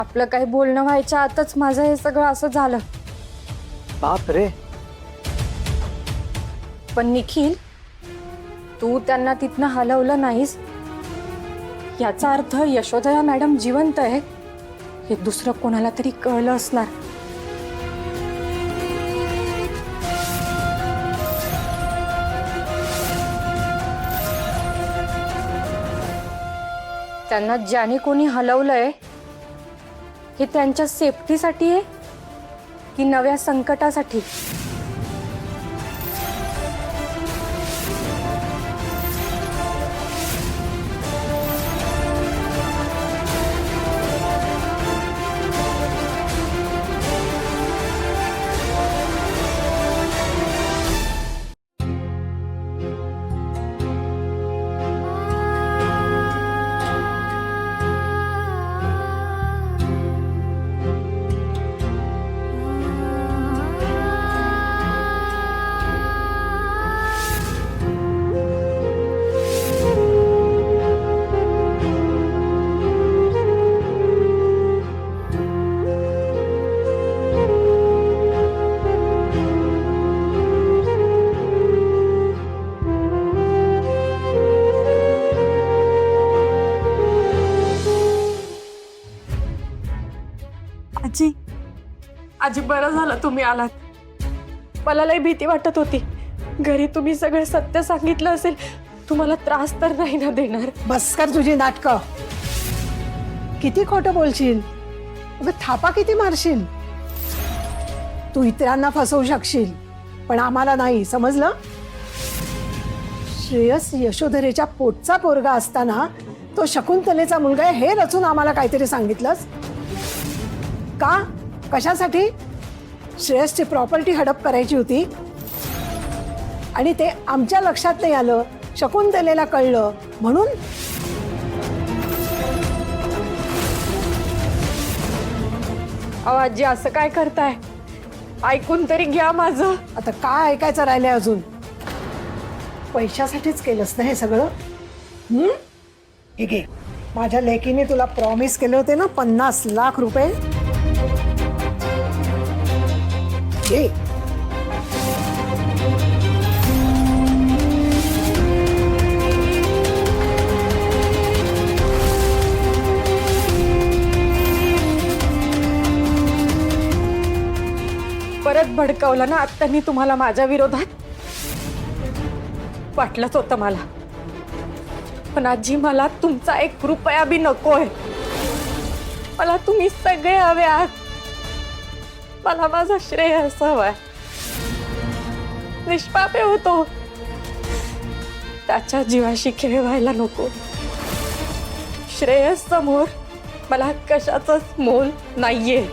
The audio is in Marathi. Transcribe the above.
आपलं काही बोलणं व्हायच्या आतच माझं हे सगळं असं झालं. बाप रे. पण निखिल, तू त्यांना तिथनं हलवलं नाहीस याचा अर्थ यशोधरा मॅडम जिवंत आहे हे दुसरं कोणाला तरी कळलं असणार. त्यांना ज्याने कोणी हलवलंय हे त्यांच्या सेफ्टीसाठी आहे की नव्या संकटासाठी? आजी, आजी बरं झालं तुम्ही आलात. मला लई भीती वाटत होती. घरी तुम्ही सगळं सत्य सांगितलं असेल, तुम्हाला त्रास तर नाही ना देणार? बस कर तुझी नाटकं. किती खोटं बोलशील, उगाच थापा किती मारशील. तू इतरांना फसवू शकशील पण आम्हाला नाही, समजलं? श्रेयस यशोधरेच्या पोटचा पोरगा असताना तो शकुंतलेचा मुलगा आहे हे रचून आम्हाला काहीतरी सांगितलंस का? कशासाठी? श्रेयसची प्रॉपर्टी हडप करायची होती आणि ते आमच्या लक्षात नाही आलं, शकुंतलेला कळलं म्हणून? अहो आजी, असं काय करताय? ऐकून तरी घ्या माझं. आता काय ऐकायचं राहिलंय अजून? पैशासाठीच केलंस ना हे सगळं? हे घे, माझ्या लेकीने तुला प्रॉमिस केले होते ना 50 लाख रुपये. घे. परत भडकवलं ना आत्यांनी तुम्हाला माझ्या विरोधात? वाटलंच होतं मला. पण आजी, मला तुमचा 1 रुपया बी नकोय. मला तुम्ही सगळे हवे आहात. मला माझा श्रेयस हवाय. निष्पाप होतो, त्याच्या जीवाशी खेळ व्हायला नको. श्रेयस समोर मला कशाचंच मोल नाहीये.